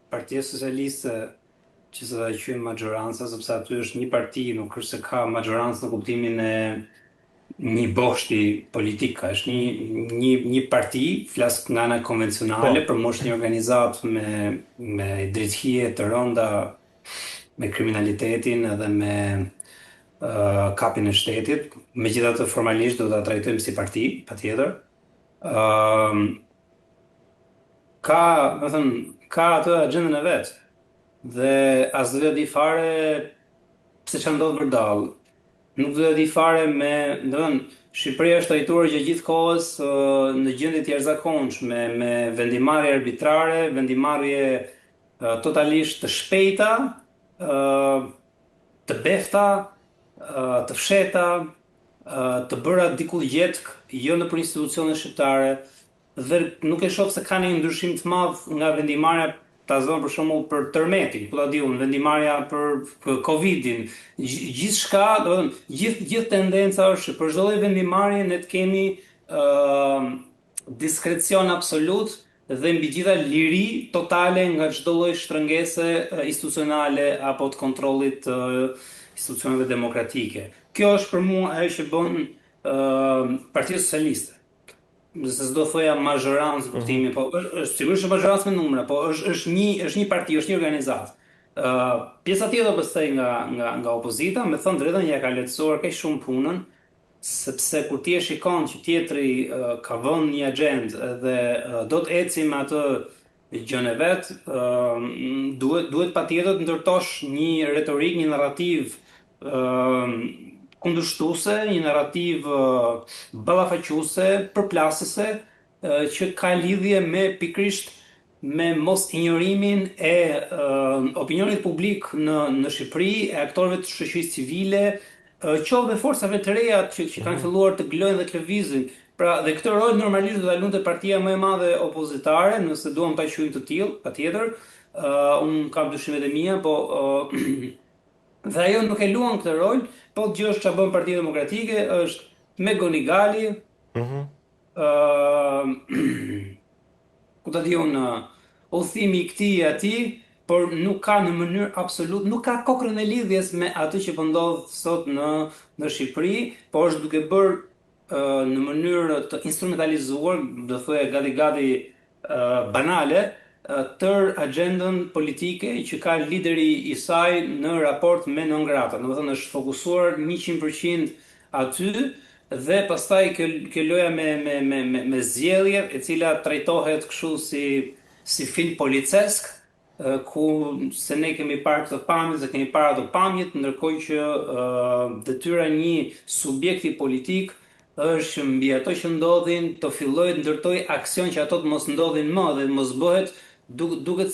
Partia Socialiste që se dhe quajmë maggioranza, sepse aty është një parti, nuk është se ka maggiorancë në kuptimin e një boshti politik, është një parti, flas nga ana konvencionale, Po, për mosh një organizat me drejtëhije të rënda, me kriminalitetin edhe me kapin e shtetit, megjithatë formalisht do ta trajtojmë si parti, patjetër. Ëm ka, do thënë, ka atë agjendën e vet dhe as do të di fare pse ç'a ndodh vërdall. Nuk do të di fare do thënë, Shqipëria është trajtuar gjatë gjithë kohës në gjendje të jashtëzakonshme me vendimarrje arbitrare, vendimarrje totalisht të shpejta, të befta, të fsheta, të bëra diku gjetk, jo në për institucionet shqiptare, dhe nuk e shoh se ka një ndryshim të madh nga vendimarrja ta zonë për shembull për tërmetin, ku ta di unë, vendimarrja për Covidin, gjithçka, do të thënë, gjithë tendenca është që për çdo lloj vendimarrje ne të kemi diskrecion absolut dhe mbi gjitha liri totale nga çdo lloj shtrëngese institucionale apo të kontrollit të institucioneve demokratike. Kjo është për mua ajo që bën Partia Socialiste. Se s'do thoja mazhorancë kuptimi, po është sigurisht mazhorancë me numra, po është një parti, është një organizatë. Pjesa tjetër pastaj nga opozita, me thënë drejtën, ja ka lehtësuar kaq shumë punën, sepse kur ti e shikon që tjetri ka vënë një agjendë dhe do të eci me atë gjën e vet, duhet patjetër të ndërtosh një retorik, një narrativ kundërshtuese, një narrativ ballafaquese, përplasëse, që ka lidhje me pikrisht me mos injorimin e opinionit publik në Shqipëri, e aktorëve të shoqërisë civile, qoftë dhe forcave të reja që kanë filluar të glojnë dhe të lëvizin. Pra, dhe këtë rol normalisht do ta lunte partia më e madhe opozitare, nëse duam ta quajmë të tillë, patjetër. Unë kam dyshimet e mia, po dhe ajo nuk e luan këtë rol, po gjë ç'a bën Partia Demokratike është me Gonigali, ku ta di unë, udhëtimi i këtij e atij, por nuk ka në mënyrë absolut, nuk ka kokrën e lidhjes me atë që po ndodh sot në Shqipëri, por është duke bërë në mënyrë të instrumentalizuar, do thoya gati banale, tër agjendën politike që ka lideri i saj në raport me non grata. Domethënë është fokusuar 100% aty dhe pastaj kjo loja me zgjedhje, e cila trajtohet kështu si film policesk, ku se ne kemi parë këtë pamje, se kemi parë ato pamjet, ndërkohë që detyra një subjekti politik është që mbi ato që ndodhin të fillojë të ndërtoj aksion që ato të mos ndodhin më dhe mos bëhet duket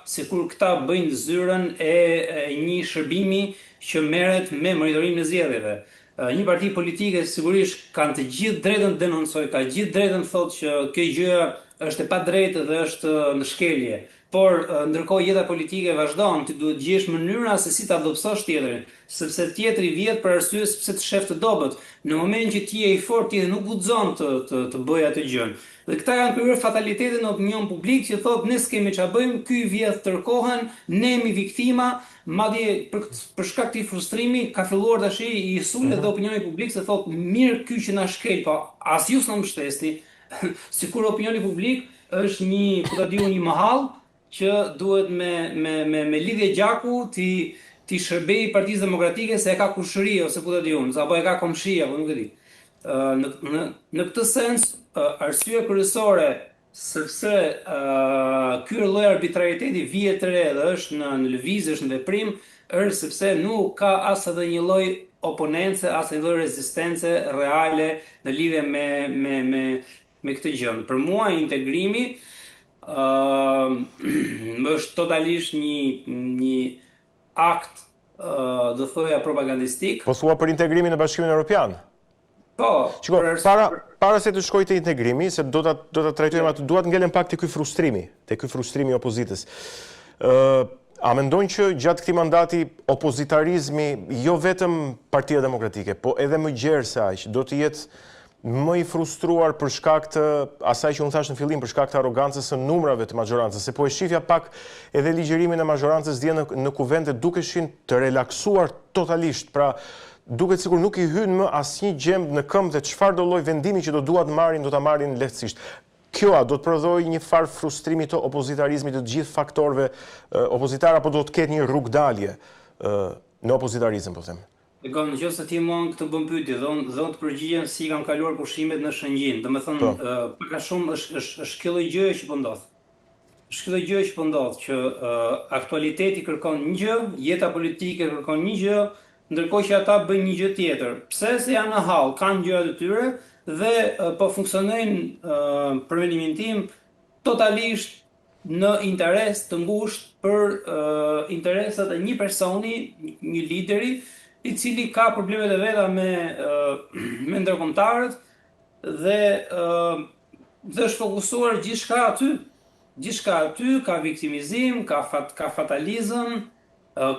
sikur këta bëjnë zyrën e një shërbimi që merret me monitorim në zgjedhjeve. Një parti politike sigurisht kanë të gjithë drejtën të denoncojë, ka gjithë drejtën të thotë që kjo gjë është e padrejtë dhe është në shkelje. Por ndërkohë jeta politike vazhdon, ti duhet gjesh mënyra se si ta dobësosh tjetrin, sepse tjetri vjet për arsye sepse të shef të dobët. Në moment që ti je i fortë, ti nuk guxon të bëj atë gjën. Dhe këta kanë kryer fatalitetin në opinion publik që thotë ne s'kemi ç'a bëjmë, ky vjedh tërkohën, ne jemi viktima, madje për shkak të frustrimi ka filluar tash i sulë dhe opinioni publik se thotë mirë ky që na shkel, po as ju s'na mbështesni. Sikur opinioni publik është një, po ta diu, një mahall që duhet me lidhje gjaku ti shërbej Partisë Demokratike se e ka kushëri ose ku ta di unë, apo e ka komshia, po nuk e di. Në këtë sens, arsyeja kryesore sepse ky lloj arbitrariteti vije të re dhe është në lëvizje, është në veprim, është sepse nuk ka as edhe një lloj oponence, as një lloj rezistence reale në lidhje me këtë gjë. Për mua integrimi është totalisht një akt do thoya propagandistik. Po thua për integrimin në Bashkimin Evropian? Po, shiko, para se të shkoj te integrimi, se do ta trajtojmë atë, dua të ngelen pak te ky frustrimi i opozitës. A mendojnë që gjatë këtij mandati opozitarizmi, jo vetëm Partia Demokratike, po edhe më gjerë se aq, do të jetë më i frustruar për shkak të asaj që unë thash në fillim, për shkak të arrogancës së numrave të majorancës, se po e shifja pak edhe ligjërimin e majorancës dje në kuvende dukeshin të relaksuar totalisht, pra duket sikur nuk i hyn më asnjë gjemb në këmbë dhe çfarë do lloj vendimi që do ta marrin lehtësisht. Kjo do të prodhoj një farë frustrimi të opozitarizmit të gjithë faktorëve opozitar, apo do të ketë një rrugdalje në opozitarizëm, po them. Në qoftë se ti mua këtë bën pyetje, do të përgjigjem si kam kaluar pushimet në Shëngjin. Domethënë, pak a shumë është kjo lloj gjëje që po ndodh. Është kjo lloj gjëje që po ndodh, që aktualiteti kërkon një gjë, jeta politike kërkon një gjë, ndërkohë që ata bëjnë një gjë tjetër. Pse se janë në hall, kanë gjërat e tyre dhe po funksionojnë për mendimin tim totalisht në interes të ngushtë për interesat e një personi, një lideri, i cili ka problemet e veta me ndërkombëtarët dhe është fokusuar gjithçka aty. Gjithçka aty, ka viktimizim, ka fatalizëm,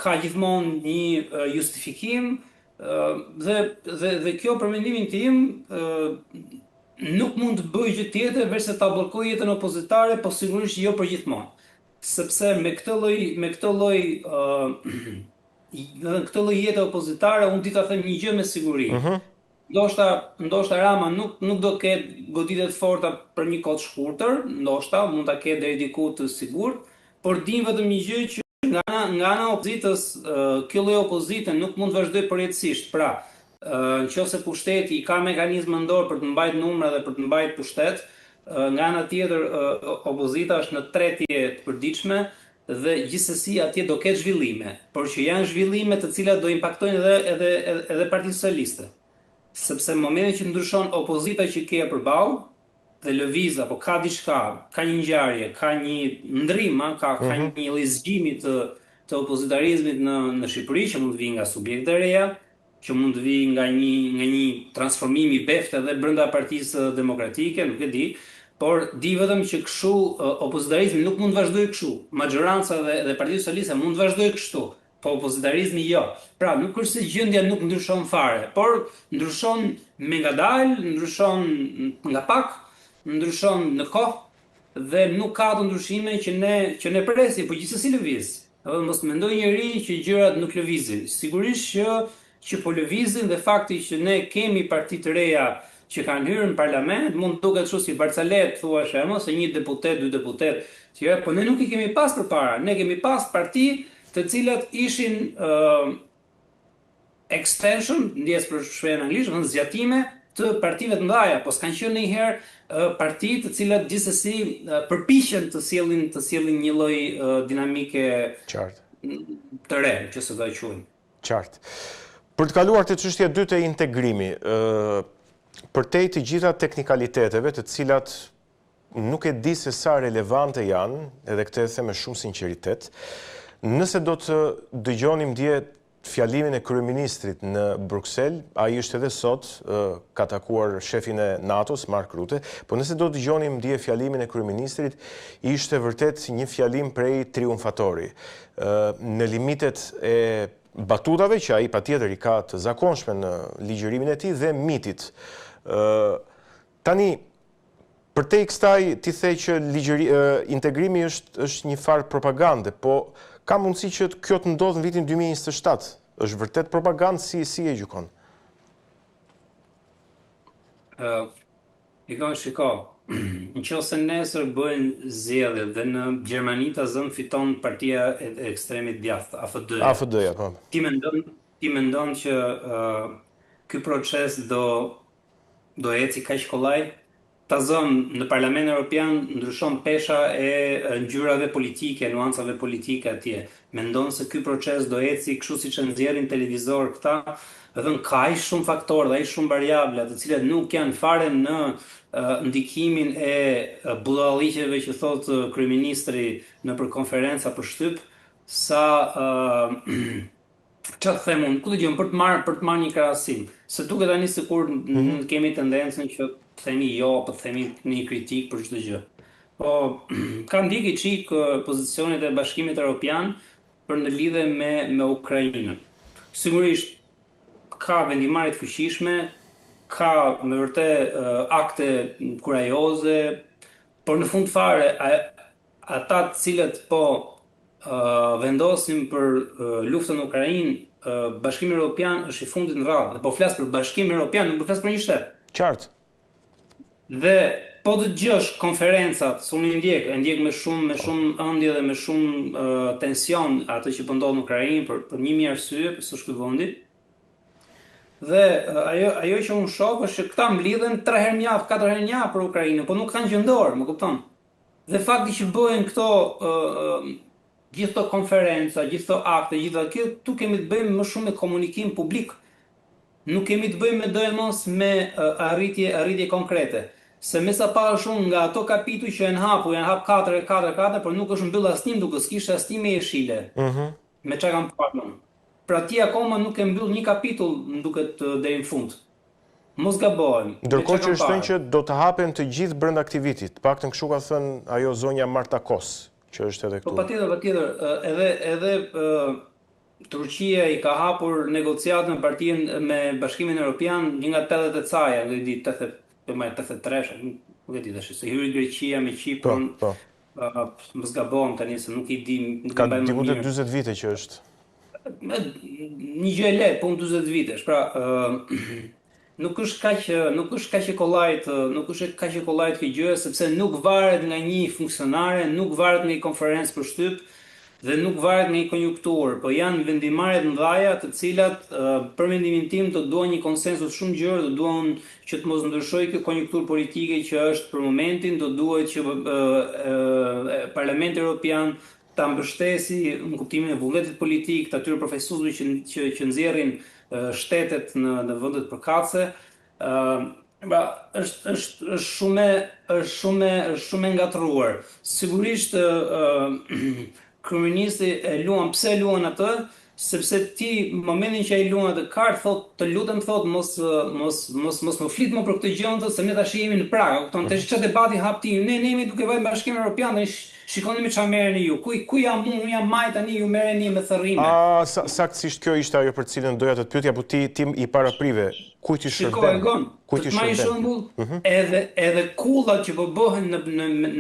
ka gjithmonë një justifikim dhe kjo për mendimin tim nuk mund të bëjë gjë tjetër veçse ta bllokojë jetën opozitare, po sigurisht jo për gjithmonë. Sepse me këtë lloj në këtë lloj jete opozitare, unë di ta them një gjë me siguri. Ndoshta Rama nuk do të ketë goditje të forta për një kohë të shkurtër, ndoshta mund ta ketë deri diku të sigurt, por dim vetëm një gjë që nga ana opozitës, kjo lloj opozite nuk mund të vazhdojë përjetësisht. Pra, nëse pushteti i ka mekanizme në dorë për të mbajtur numra dhe për të mbajtur pushtet, nga ana tjetër opozita është në tretje të përditshme dhe gjithsesi atje do ketë zhvillime, por që janë zhvillime të cilat do impaktojnë edhe Partinë Socialiste. Sepse në momentin që ndryshon opozita që ke përballë dhe lëviz apo ka diçka, ka një ngjarje, ka një ndrim, ka një lloj zgjimi të opozitarizmit në Shqipëri që mund të vijë nga subjekte të reja, që mund të vijë nga një transformim i beftë edhe brenda Partisë Demokratike, nuk e di. Por di vetëm që kështu opozitarizmi nuk mund të vazhdojë kështu. Majoranca dhe Partia Socialiste mund të vazhdojë kështu, po opozitarizmi jo. Pra, nuk është se gjendja nuk ndryshon fare, por ndryshon me ngadalë, ndryshon nga pak, ndryshon në kohë dhe nuk ka të ndryshime që ne presim, po gjithsesi lëviz. Mos mendoj njëri që gjërat nuk lëvizin. Sigurisht që po lëvizin dhe fakti që ne kemi parti të reja që kanë hyrë në parlament, mund të duket kështu si Barcalet, thuash mos se 1 deputet, 2 deputet, po ne nuk i kemi pas përpara, ne kemi pas parti të cilat ishin extension, ndjes për shprehjen anglisht, zgjatime të partive të mëdha, po s'kan qenë ndonjëherë parti të cilat gjithsesi përpiqen të sjellin një lloj dinamike të re, që se do e quajmë. Qartë. Për të kaluar te çështja e dytë e integrimi, përtej të gjitha teknikaliteteve të cilat nuk e di se sa relevante janë, edhe këtë e them me shumë sinqeritet, nëse do të dëgjonim dje fjalimin e kryeministrit në Bruksel, ai është edhe sot, ka takuar shefin e NATO-s, Mark Rutte, po nëse do të dëgjonim dje fjalimin e kryeministrit, ishte vërtet një fjalim prej triumfatori. Në limitet e batutave që ai patjetër i ka të zakonshme në ligjërimin e tij dhe mitit. Tani, përtej kësaj ti the që integrimi është një farë propagande, po ka mundësi që kjo të ndodhë në vitin 2027. Është vërtet propagandë, si e gjykon? Shiko, nëse nesër bëjnë zgjedhje dhe në Gjermani ta zën fiton partia e ekstremit djathtë, AfD. AfD-ja, po. Ti mendon që ky proces do eci kaq kollaj? Ta zëm në Parlamentin Evropian ndryshon pesha e ngjyrave politike, nuancave politike atje. Mendon se ky proces do eci kështu siç e nxjerrin televizor këta? Edhe ka aq shumë faktorë, aq shumë variabla, të cilat nuk janë fare në ndikimin e budalliqeve që thot kryeministri nëpër konferenca për shtyp, sa çfarë them unë, ku dëgjojmë për të marrë një krahasim. Se duket tani sikur kemi tendencën që të themi jo, po të themi një kritik për çdo gjë. Po ka ndikë çik pozicionet e Bashkimit Evropian për në lidhje me Ukrainën. Sigurisht ka vendimarrje të fuqishme ka me vërtet akte kurajoze, por në fund fare ata të cilët po vendosin për luftën në Ukrainë, Bashkimi Evropian është i fundit në radhë. Dhe po flas për Bashkimin Evropian, nuk po flas për një shtet. Qartë. Dhe po të dëgjosh konferencat, se unë e ndjek me shumë ëndje dhe me shumë tension atë që po ndodh në Ukrainë për 1000 arsye, për së shkëlqyndi. Dhe ajo që unë shoh është që këta mblidhen 3 herë në javë, 4 herë në javë për Ukrainën, po nuk kanë qendor, më kupton? Dhe fakti që bëhen këto gjithë këto konferenca, gjithë këto akte, gjithë kjo, tu kemi të bëjmë më shumë me komunikim publik. Nuk kemi të bëjmë me dojmos me arritje konkrete. Se me sa para shumë nga ato kapituj që janë hap 4, por nuk është mbyll asnjë, duke s'kishte asnjë me jeshile. Me çka kam parë. Pra ti akoma nuk e mbyll një kapitull, më duket deri në fund. Mos gabojmë. Ndërkohë që është thënë që do të hapen të gjithë brenda aktivitit, paktën kështu ka thënë ajo zonja Marta Kos, që është edhe këtu. Po patjetër, edhe Turqia i ka hapur negociatën me Bashkimin Evropian një nga 80 caja, nuk e di 83, nuk e di tash, se hyri Greqia me Kiprin. Po. Mos gabojmë tani se nuk i di, ka diku të 40 vite që është. Një gjë e lehtë, po 40 vitesh. Pra, nuk është kaq e kollajt kjo gjë, sepse nuk varet nga një funksionare, nuk varet nga një konferencë për shtyp dhe nuk varet nga një konjunkturë, po janë vendimarrje të mëdha të cilat për mendimin tim do duan një konsensus shumë gjerë, do duan që të mos ndryshojë kjo konjunkturë politike që është për momentin, do duhet që Parlamenti Evropian ta mbështesi në kuptimin e vullnetit politik të atyre profesuesve që nxjerrin shtetet në vendet përkatëse. Është shumë e ngatruar. Sigurisht kryeministi pse e luan atë? Sepse ti në momentin që ai luan atë kartë thotë, të lutem thotë mos më flit më për këtë gjë, se ne tash jemi në Prag. Kupton, tash çfarë debati hap ti? Ne jemi duke vënë Bashkimin Evropian, ne shikoni me çfarë merreni ju. Ku jam unë? Unë jam maj tani, ju merreni me thërrime. Saktësisht kjo ishte ajo për cilën doja të të pyetja, po ti i paraprive, kujt i shërben? Kujt i shërben? Shembull, edhe kullat që po bëhen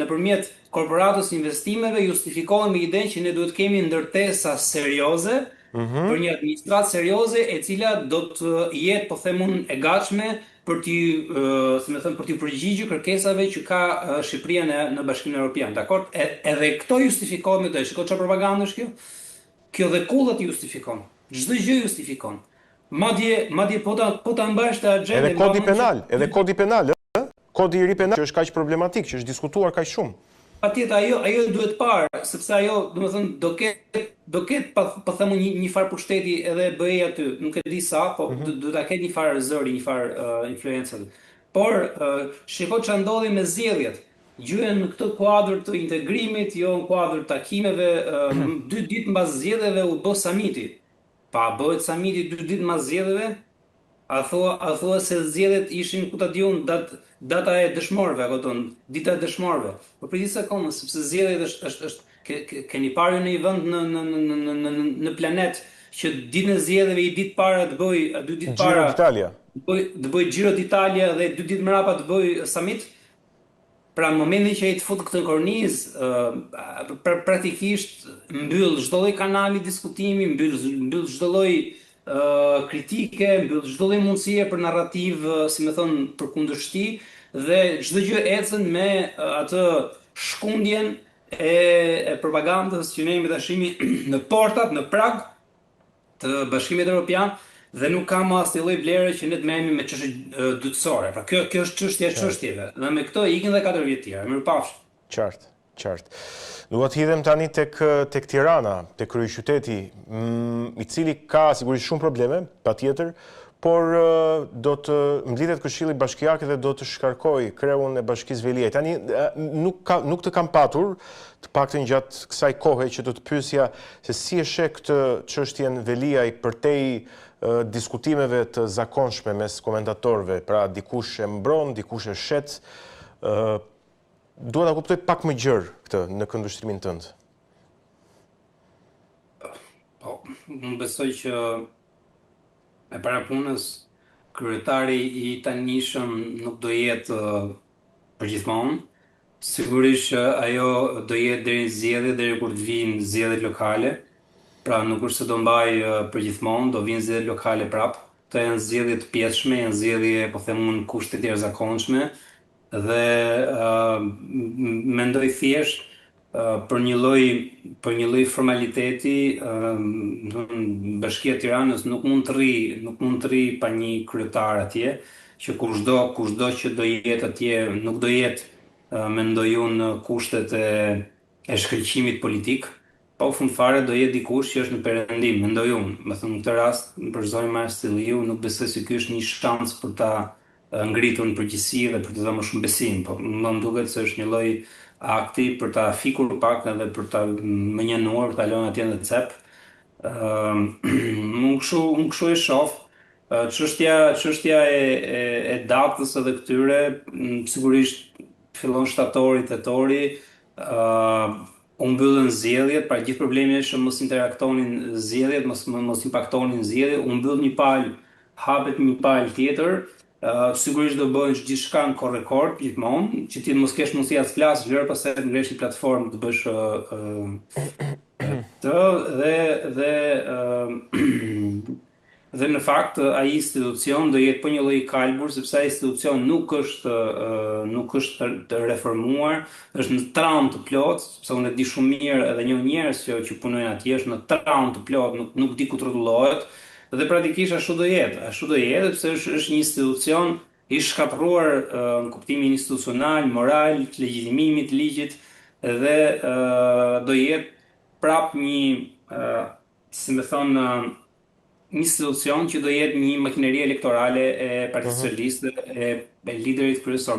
nëpërmjet korporatës investimeve justifikohen me idenë që ne duhet kemi ndërtesa serioze për një administratë serioze e cila do të jetë, po them unë, e gatshme për t'u përgjigjur kërkesave që ka Shqipëria në Bashkimin Evropian. Dakor? Edhe këto justifikohen me të. Shikoj çfarë propagandë është kjo? Kjo dhe kullat justifikon. Çdo gjë justifikon. Madje po ta mbash të agjendën. Edhe kodi penal, Kodi i ri penal që është kaq problematik, që është diskutuar kaq shumë. Patjetër, ajo duhet parë, sepse ajo, domethënë, do ketë po them një farë pushteti edhe BE aty, nuk e di sa, po do ta ketë një farë zëri, një farë influencë. Por shikoj çfarë ndodhi me zgjedhjet. Gjyen në këtë kuadër të integrimit, jo në kuadër të takimeve, 2 ditë mbas zgjedhjeve u bë samiti. Pa bëhet samiti 2 ditë mbas zgjedhjeve? A thua se zgjedhjet ishin, ku ta di unë, data e dëshmorëve, dita e dëshmorëve. Po për disa kohë, sepse zgjedhjet është keni parë në një vend në planet që ditën e zgjedhjeve i ditë para të bëj 2 ditë para të bëj Giro d'Italia dhe 2 ditë mbrapa të bëj summit. Pra në momentin që ai të fut këtë kornizë, praktikisht mbyll çdo lloj kanali diskutimi, mbyll çdo lloj kritike, mbyll çdo lloj mundësie për narrativ, si më thon, përkundërshti, dhe çdo gjë ecën me atë shkundjen e propagandës që ne jemi tashimi në portat, në prag të Bashkimit Evropian, dhe nuk ka më asnjë lloj vlere që ne të merremi me çështje dytësore. Pra kjo është çështja e çështjeve. Dhe me këtë ikin dhe 4 vjet tjerë. Mirupafsh. Qartë. Dua të hidhem tani tek Tirana, tek kryeqyteti, i cili ka sigurisht shumë probleme, patjetër, por do të mblidhet Këshilli Bashkiak dhe do të shkarkojë kreun e Bashkisë Veliaj. Tani nuk të kam patur, të paktën gjatë kësaj kohe, që do të pyesja se si e sheh këtë çështjen Veliaj përtej diskutimeve të zakonshme mes komentatorëve, pra dikush e mbron, dikush e shet. Dua ta kuptoj pak më gjerë këtë në këndvështrimin tënd. Po, unë besoj që e para punës kryetari i tanishëm nuk do jetë përgjithmonë. Sigurisht që ajo do jetë deri në zgjedhje, deri kur të vinë zgjedhjet lokale. Pra nuk është se do mbaj përgjithmonë, do vinë zgjedhjet lokale prap. Këto janë zgjedhje të pjetshme, janë zgjedhje, po them unë, kushte të jashtëzakonshme dhe mendoj thjesht për një lloj formaliteti, Bashkia e Tiranës nuk mund të rri pa një kryetar atje, që kushdo që do jetë atje nuk do jetë, mendoj unë, kushtet e shkëlqimit politik, pa u fund fare do jetë dikush që është në perëndim, mendoj unë. Me thënë në këtë rast, për zonjën Marsilliu, nuk besoj se ky është një shans për ta ngritur në përgjithësi dhe për të dhënë më shumë besim, po më duket se është një lloj akti për ta fikur pak edhe për ta mënjenuar, për ta lënë atje në cep. Unë kështu e shoh. Çështja e datës edhe këtyre, sigurisht fillon shtatori, tetori, u mbyllën zgjedhjet, pra gjithë problemi është që mos interaktonin zgjedhjet, mos impaktonin zgjedhjet, u mbyll një palë, hapet një palë tjetër. Sigurisht do bëhen gjithçka në korrekord gjithmonë, që ti mos kesh mundësi as flas vlerë, pastaj të ngresh një platformë të bësh të dhe dhe në fakt ai institucion do jetë po një lloj kalbur, sepse ai institucion nuk është të reformuar, është në traum të plot, sepse unë e di shumë mirë edhe një njerëz që punojnë atje, është në traum të plot, nuk di ku rrotullohet. Dhe praktikisht ashtu do jetë, sepse është një institucion i shkatërruar në kuptimin institucional, moral, të legjitimimit të ligjit dhe do jetë prap si më thon, një institucion që do jetë një makineri elektorale e Partisë Socialiste, e liderit kryesor